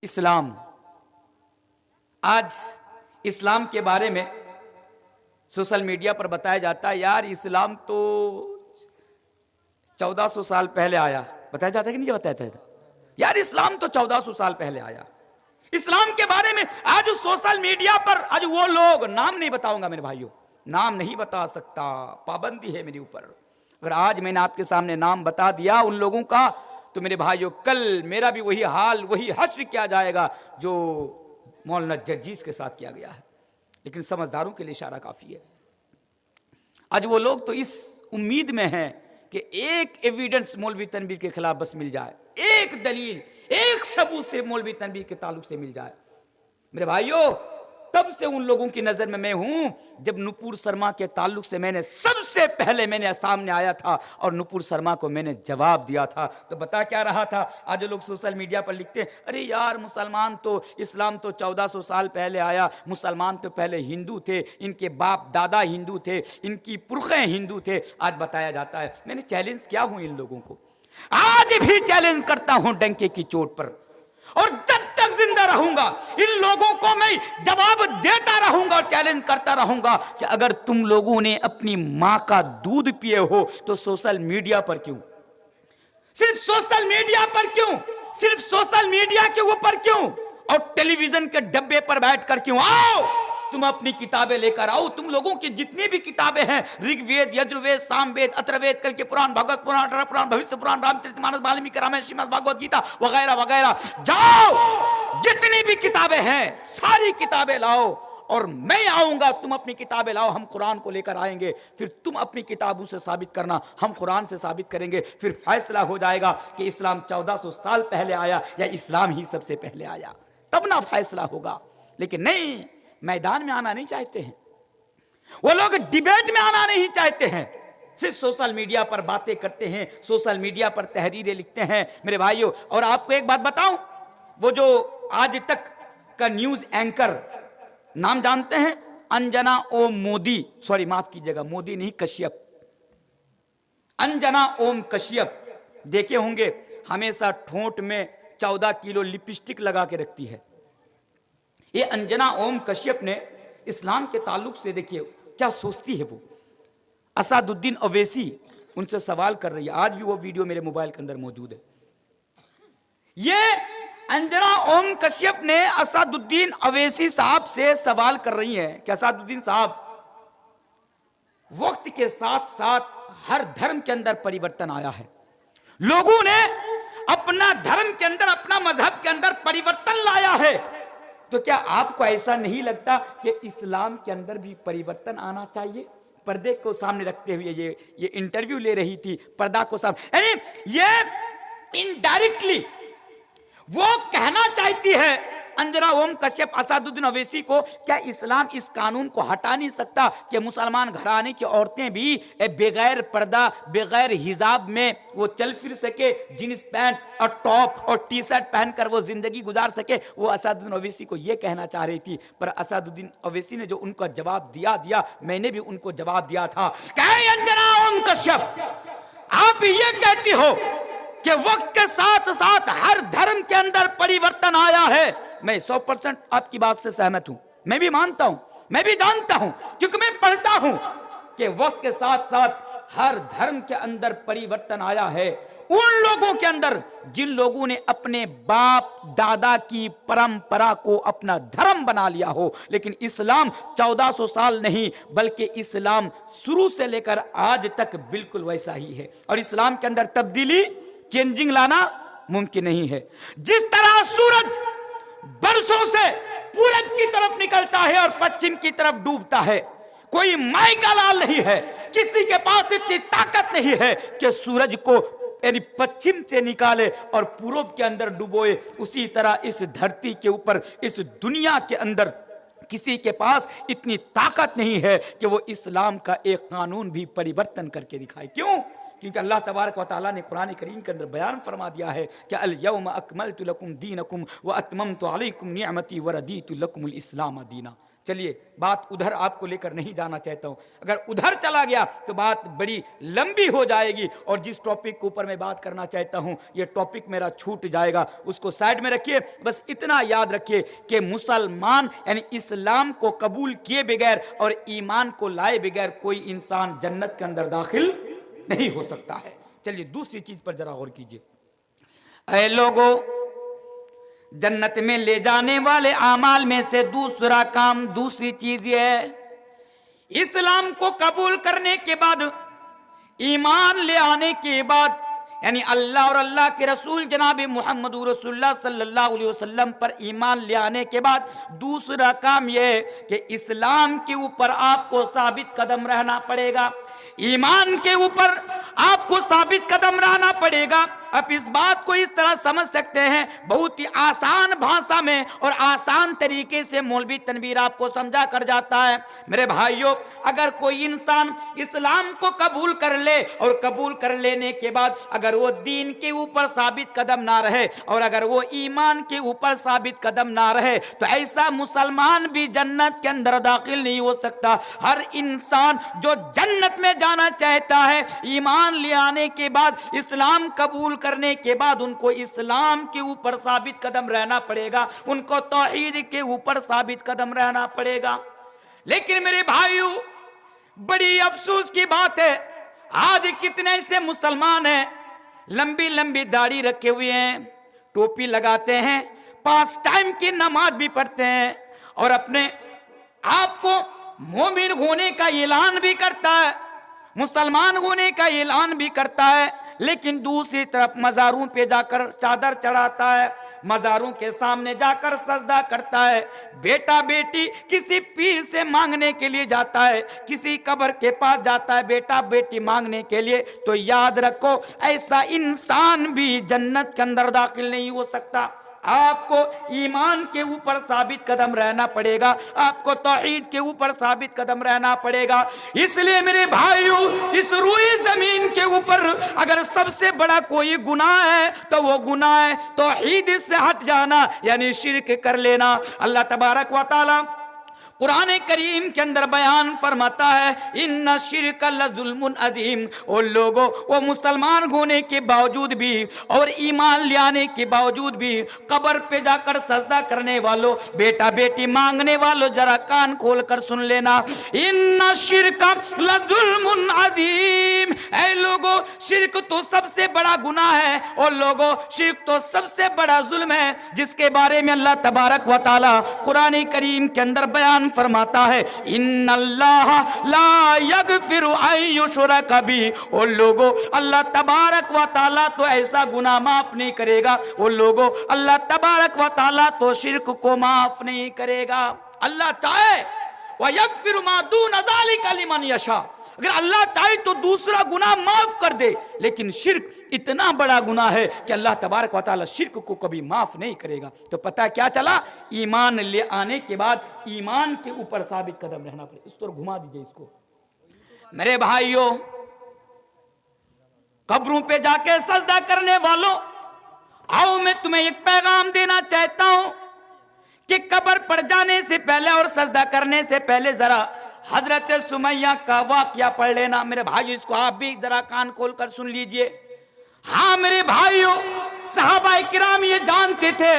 इस्लाम। आज इस्लाम के बारे में सोशल मीडिया पर बताया जाता है, यार इस्लाम तो 1400 साल पहले आया। बताया जाता है कि नहीं बताया जाता? यार इस्लाम तो 1400 साल पहले आया। इस्लाम के बारे में आज सोशल मीडिया पर आज वो लोग, नाम नहीं बताऊंगा मेरे भाइयों, नाम नहीं बता सकता, पाबंदी है मेरे ऊपर। अगर आज मैंने आपके सामने नाम बता दिया उन लोगों का, तो मेरे भाइयों कल मेरा भी वही हाल, वही हश्र किया जाएगा जो मौलाना जर्जीस के साथ किया गया है। लेकिन समझदारों के लिए इशारा काफी है। आज वो लोग तो इस उम्मीद में हैं कि एक एविडेंस मौलवी तनवीर के खिलाफ बस मिल जाए, एक दलील, एक सबूत से मौलवी तनवीर के ताल्लुक से मिल जाए। मेरे भाइयों तब से उन लोगों की नजर में मैं हूं जब नुपुर शर्मा के ताल्लुक से मैंने सबसे पहले मैंने सामने आया था और नुपुर शर्मा को मैंने जवाब दिया था। तो बता क्या रहा था? आज लोग सोशल मीडिया पर लिखते हैं, अरे यार मुसलमान तो, इस्लाम तो 1400 साल पहले आया, मुसलमान तो पहले हिंदू थे, इनके बाप दादा हिंदू थे, इनकी पुरखे हिंदू थे। आज बताया जाता है, मैंने चैलेंज किया हूं इन लोगों को, आज भी चैलेंज करता हूं डंके की चोट पर, और जब तक जिंदा रहूंगा इन लोगों को मैं जवाब देता रहूंगा और चैलेंज करता रहूंगा कि अगर तुम लोगों ने अपनी मां का दूध पिए हो तो सोशल मीडिया पर क्यों, सिर्फ सोशल मीडिया पर क्यों, सिर्फ सोशल मीडिया के ऊपर क्यों, और टेलीविजन के डब्बे पर बैठकर क्यों? आओ तुम अपनी किताबें लेकर आओ। तुम लोगों की जितनी भी किताबें हैं, ऋग्वेद, यजुर्वेद, सामवेद, अथर्ववेद, कल के पुराण, भागवत पुराण, अठारह पुराण, भविष्य पुराण, रामचरितमानस, वाल्मीकि रामायण, श्रीमद् भागवत गीता वगैरह वगैरह, जाओ जितनी भी किताबें हैं सारी किताबें लाओ और मैं आऊंगा, तुम अपनी किताबें लाओ, हम कुरान को लेकर आएंगे, फिर तुम अपनी किताबों से साबित करना, हम कुरान से साबित करेंगे, फिर फैसला हो जाएगा कि इस्लाम 1400 साल पहले आया या इस्लाम ही सबसे पहले आया, तब ना फैसला होगा। लेकिन नहीं, मैदान में आना नहीं चाहते हैं वो लोग, डिबेट में आना नहीं चाहते हैं, सिर्फ सोशल मीडिया पर बातें करते हैं, सोशल मीडिया पर तहरीरें लिखते हैं। मेरे भाइयों और आपको एक बात बताऊं, वो जो आज तक का न्यूज एंकर, नाम जानते हैं? अंजना ओम मोदी, सॉरी माफ कीजिएगा, मोदी नहीं कश्यप, अंजना ओम कश्यप, देखे होंगे हमेशा ठोंठ में 14 किलो लिपस्टिक लगा के रखती है। ये अंजना ओम कश्यप ने इस्लाम के ताल्लुक से देखिए क्या सोचती है वो। असदुद्दीन अवैसी उनसे सवाल कर रही है, आज भी वो वीडियो मेरे मोबाइल के अंदर मौजूद है। ये अंजना ओम कश्यप ने असदुद्दीन अवैसी साहब से सवाल कर रही है कि असदुद्दीन साहब, वक्त के साथ साथ हर धर्म के अंदर परिवर्तन आया है, लोगों ने अपना धर्म के अंदर, अपना मजहब के अंदर परिवर्तन लाया है, तो क्या आपको ऐसा नहीं लगता कि इस्लाम के अंदर भी परिवर्तन आना चाहिए? पर्दे को सामने रखते हुए ये इंटरव्यू ले रही थी, पर्दा को सामने, यानी ये इनडायरेक्टली वो कहना चाहती है अंजना ओम कश्यप असदुद्दीन अवैसी को, क्या इस्लाम इस कानून को हटा नहीं सकता कि मुसलमान घराने की औरतें भी बगैर पर्दा, बगैर हिजाब में वो चल फिर सके, जीन्स पैंट और टॉप और टी शर्ट पहनकर वो जिंदगी गुजार सके? वो असदुद्दीन अवैसी को ये कहना चाह रही थी, पर असदुद्दीन अवैसी ने जो उनका जवाब दिया, मैंने भी उनको जवाब दिया था, अंजना ओम कश्यप आप ये कहती हो कि वक्त के साथ साथ हर धर्म के अंदर परिवर्तन आया है। मैं 100% आपकी बात से सहमत हूं, मैं भी मानता हूं, मैं भी जानता हूं, क्योंकि मैं पढ़ता हूं कि वक्त के साथ साथ हर धर्म के अंदर परिवर्तन आया है। उन लोगों के अंदर जिन लोगों ने अपने बाप दादा की परंपरा को अपना धर्म बना लिया हो, लेकिन इस्लाम 1400 साल नहीं बल्कि इस्लाम शुरू से लेकर आज तक बिल्कुल वैसा ही है, और इस्लाम के अंदर तब्दीली, चेंजिंग लाना मुमकिन नहीं है। जिस तरह सूरज बरसों से पूरब की तरफ निकलता है और पश्चिम की तरफ डूबता है, कोई माई का लाल नहीं है, किसी के पास इतनी ताकत नहीं है कि सूरज को यानी पश्चिम से निकाले और पूरब के अंदर डुबोए, उसी तरह इस धरती के ऊपर, इस दुनिया के अंदर किसी के पास इतनी ताकत नहीं है कि वो इस्लाम का एक कानून भी परिवर्तन करके दिखाए। क्यों? क्योंकि अल्लाह तबारक व तआला ने कुरान करीम के अंदर बयान फरमा दिया है कि अल यौम अकमलतु लकुम दीनकुम व अतममतु अलैकुम निअमती व रदीतु लकुमुल इस्लाम दीना। चलिए बात उधर आपको लेकर नहीं जाना चाहता हूं, अगर उधर चला गया तो बात बड़ी लंबी हो जाएगी और जिस टॉपिक के ऊपर मैं बात करना चाहता हूं ये टॉपिक मेरा छूट जाएगा, उसको साइड में रखिए। बस इतना याद रखिए कि मुसलमान यानी इस्लाम को कबूल किए बगैर और ईमान को लाए बगैर कोई इंसान जन्नत के अंदर दाखिल नहीं हो सकता है। चलिए दूसरी चीज पर जरा गौर कीजिए। ऐ लोगों, जन्नत में ले जाने वाले आमाल में से दूसरा काम, दूसरी चीज ये है, इस्लाम को कबूल करने के बाद, ईमान ले आने के बाद, यानी अल्लाह और अल्लाह के रसूल जनाब मोहम्मद रसूलुल्लाह सल्लल्लाहु अलैहि वसल्लम पर ईमान ले आने के बाद दूसरा काम यह है कि इस्लाम के ऊपर आपको साबित कदम रहना पड़ेगा, ईमान के ऊपर आपको साबित कदम रहना पड़ेगा। आप इस बात को इस तरह समझ सकते हैं, बहुत ही आसान भाषा में और आसान तरीके से मौलवी तनवीर आपको समझा कर जाता है। मेरे भाइयों, अगर कोई इंसान इस्लाम को कबूल कर ले और कबूल कर लेने के बाद अगर वो दीन के ऊपर साबित कदम ना रहे और अगर वो ईमान के ऊपर साबित कदम ना रहे तो ऐसा मुसलमान भी जन्नत के अंदर दाखिल नहीं हो सकता। हर इंसान जो जन्नत में जाना चाहता है, ईमान ले आने के बाद, इस्लाम कबूल करने के बाद उनको इस्लाम के ऊपर साबित कदम रहना पड़ेगा, उनको तौहीद के ऊपर साबित कदम रहना पड़ेगा। लेकिन मेरे भाइयों, बड़ी अफसोस की बात है, आज कितने ऐसे मुसलमान हैं लंबी लंबी दाढ़ी रखे हुए हैं, टोपी लगाते हैं, 5 टाइम की नमाज भी पढ़ते हैं और अपने आप को मोमिन होने का ऐलान भी करता है, मुसलमान होने का ऐलान भी करता है, लेकिन दूसरी तरफ मज़ारों पे जाकर चादर चढ़ाता है, मज़ारों के सामने जाकर सजदा करता है। बेटा बेटी किसी पीर से मांगने के लिए जाता है, किसी कब्र के पास जाता है बेटा बेटी मांगने के लिए, तो याद रखो ऐसा इंसान भी जन्नत के अंदर दाखिल नहीं हो सकता। आपको ईमान के ऊपर साबित कदम रहना पड़ेगा, आपको तौहीद के ऊपर साबित कदम रहना पड़ेगा। इसलिए मेरे भाइयों, इस रूई जमीन के ऊपर अगर सबसे बड़ा कोई गुनाह है तो वो गुनाह है तौहीद से हट जाना, यानी शिर्क कर लेना। अल्लाह तबारक व तआला कुरान करीम के अंदर बयान फरमाता है, इन्ना शिर्क लजुल्मुन अदीम। और लोगों, वो मुसलमान होने के बावजूद भी और ईमान ले आने के बावजूद भी कब्र पे जाकर सजदा करने वालों, बेटा बेटी मांगने वालों, जरा कान खोल कर सुन लेना, इन्ना शिर्क लजुल्मुन अदीम। ऐ लोगों, शिर्क तो सबसे बड़ा गुनाह है और लोगों, शिर्क तो सबसे बड़ा जुल्म है जिसके बारे में अल्लाह तबारक व तआला कुरान करीम के अंदर बयान फरमाता है, इन्नल्लाह ला यगफिरु अन युशरक बिही। और लोगों, अल्लाह तबारक व तआला तो ऐसा गुनाह माफ नहीं करेगा, और लोगों अल्लाह तबारक व तआला तो शिर्क को माफ नहीं करेगा। अल्लाह चाहे व यगफिरु मा दून ज़ालिका लिमन यशा, अगर अल्लाह चाहे तो दूसरा गुनाह माफ कर दे, लेकिन शिर्क इतना बड़ा गुनाह है कि अल्लाह तबारक व तआला शिर्क को कभी माफ नहीं करेगा। तो पता क्या चला, ईमान ले आने के बाद ईमान के ऊपर साबित कदम रहना पड़ेगा। इस तरह घुमा दीजिए इसको। मेरे भाइयों, कब्रों पे जाके सजदा करने वालों, आओ मैं तुम्हें एक पैगाम देना चाहता हूं कि कब्र पर जाने से पहले और सजदा करने से पहले जरा हजरत सुमैया का वाकया पढ़ लेना। मेरे भाइयों, इसको आप भी जरा कान खोल कर सुन लीजिए। हाँ मेरे भाइयों, सहाबा किराम ये जानते थे,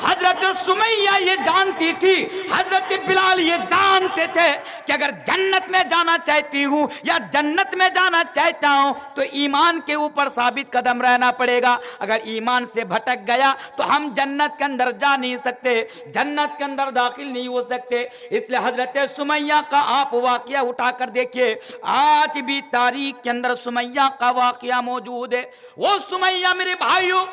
हजरत सुमैया ये जानती थी, हजरत बिलाल ये जानते थे कि अगर जन्नत में जाना चाहती हूँ या जन्नत में जाना चाहता हूँ तो ईमान के ऊपर साबित कदम रहना पड़ेगा। अगर ईमान से भटक गया तो हम जन्नत के अंदर जा नहीं सकते, जन्नत के अंदर दाखिल नहीं हो सकते। इसलिए हजरत सुमैया का आप वाकया उठाकर देखिए, आज भी तारीख के अंदर सुमैया का वाकया मौजूद है। वो सुमैया मेरे भाइयों,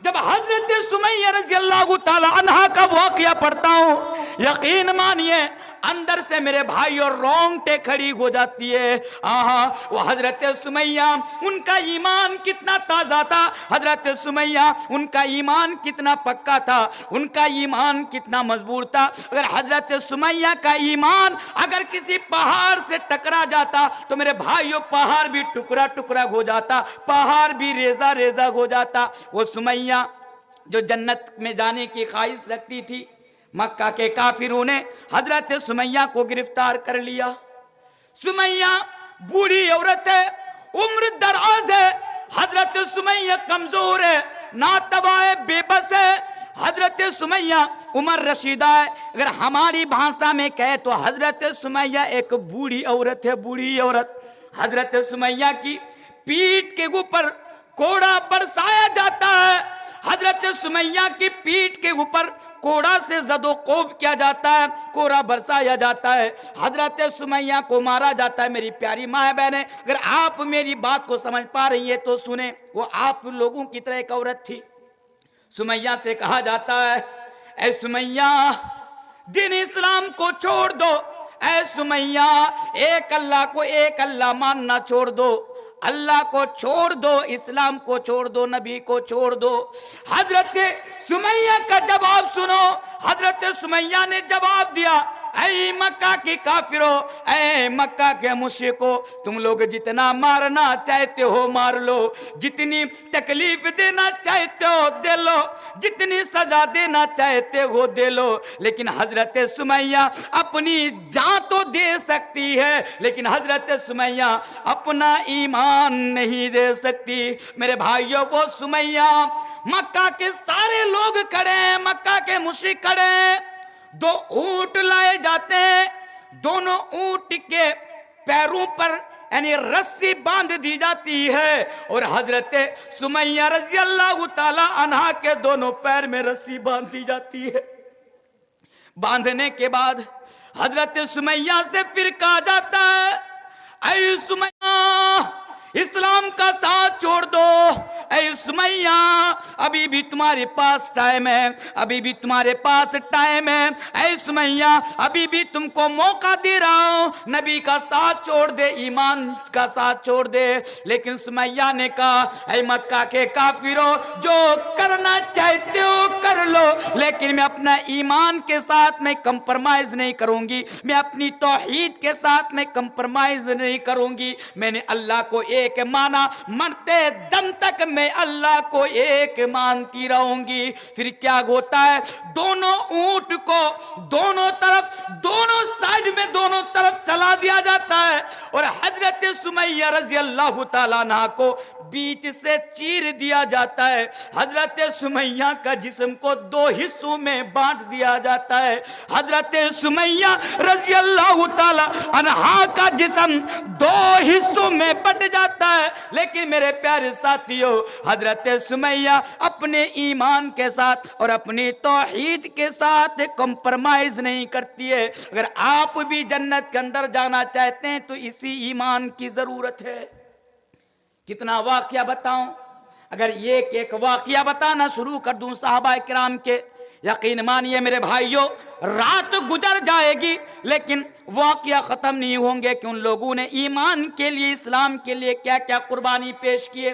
जब हजरत सुमैया रज़ी अल्लाह ताला अन्हा का वाकया पढ़ता हूँ, यकीन मानिए अंदर से मेरे भाई और रोंगटे खड़ी हो जाती है। आहा, वो हजरत सुमैया, उनका ईमान कितना ताजा था, हजरत सुमैया उनका ईमान कितना पक्का था, उनका ईमान कितना मजबूत था। अगर हजरत सुमैया का ईमान अगर किसी पहाड़ से टकरा जाता तो मेरे भाइयों पहाड़ भी टुकड़ा टुकड़ा हो जाता, पहाड़ भी रेजा रेजा हो जाता। वो सुमैया जो जन्नत में जाने की ख्वाहिश रखती थी, मक्का के काफिरों ने हजरत सुमैया को गिरफ्तार कर लिया। सुमैया बूढ़ी औरत है, उम्र दराज है, हजरत सुमैया कमजोर है, नातवा है, बेबस है। हजरत सुमैया उमर रशीदा है। अगर हमारी भाषा में कहे तो हजरत सुमैया एक बूढ़ी औरत है, बूढ़ी औरत। हजरत सुमैया की पीठ के ऊपर कोड़ा बरसाया जाता है। हजरत सुमैया की पीठ के ऊपर कोड़ा से जदोकोब किया जाता है, कोड़ा बरसाया जाता है, हजरत सुमैया को मारा जाता है। मेरी प्यारी माँ बहने, अगर आप मेरी बात को समझ पा रही है तो सुने। वो आप लोगों की तरह एक औरत थी। सुमैया से कहा जाता है, ऐ सुमैया दिन इस्लाम को छोड़ दो, ऐ सुमैया एक अल्लाह को एक अल्लाह मानना छोड़ दो, अल्लाह को छोड़ दो, इस्लाम को छोड़ दो, नबी को छोड़ दो। हजरत सुमैया का जवाब सुनो। हजरत सुमैया ने जवाब दिया, ऐ मक्का के काफिरो, ऐ मक्का के मुश्रिको, तुम लोग जितना मारना चाहते हो मार लो, जितनी तकलीफ देना चाहते हो दे लो, जितनी सजा देना चाहते हो दे लो, लेकिन हजरत सुमैया अपनी जान तो दे सकती है, लेकिन हजरत सुमैया अपना ईमान नहीं दे सकती। मेरे भाइयों, वो सुमैया, मक्का के सारे लोग खड़े हैं, मक्का के मुश्रिक खड़े हैं। दो ऊंट लाए जाते हैं, दोनों ऊंट के पैरों पर यानी रस्सी बांध दी जाती है और हजरत सुमैया रज़ी अल्लाह ताला अन्हा के दोनों पैर में रस्सी बांध दी जाती है। बांधने के बाद हजरत सुमैया से फिर कहा जाता है, ऐ सुमैया इस्लाम का साथ छोड़ दो, ऐ सुमैया अभी भी तुम्हारे पास टाइम है, अभी भी तुम्हारे पास टाइम है, ऐ सुमैया अभी भी तुमको मौका दे रहा हूं, नबी का साथ छोड़ दे, ईमान का साथ छोड़ दे। लेकिन सुमैया ने कहा, ऐ मक्का के काफिरों, जो करना चाहते हो कर लो, लेकिन मैं अपना ईमान के साथ मैं कंप्रोमाइज नहीं करूंगी, मैं अपनी तौहीद के साथ मैं कंप्रोमाइज नहीं करूंगी। मैंने अल्लाह को एक माना, मरते दम तक मैं अल्लाह को एक मानती रहूंगी। फिर क्या होता है, दोनों ऊंट को दोनों तरफ, दोनों साइड में दोनों तरफ चला दिया जाता है और हजरत सुमैया रज़ी अल्लाह ताला अन्हा को बीच से चीर दिया जाता है। हजरत सुमैया का जिस्म को दो हिस्सों में बांट दिया जाता है। हजरत सुमैया रज़ी अल्लाह ताला अन्हा का जिस्म दो हिस्सों में बट जाता है। लेकिन मेरे प्यारे साथियों, हजरत सुमैया अपने ईमान के साथ और अपनी तौहीद के साथ कॉम्प्रोमाइज नहीं करती है। अगर आप भी जन्नत के अंदर जाना चाहते हैं तो इसी ईमान की जरूरत है। कितना वाकया बताऊं, अगर एक एक वाकया बताना शुरू कर दूं सहाबा किराम के, यकीन मानिए मेरे भाइयों रात गुजर जाएगी लेकिन वाकया खत्म नहीं होंगे कि उन लोगों ने ईमान के लिए, इस्लाम के लिए क्या क्या कुर्बानी पेश किए।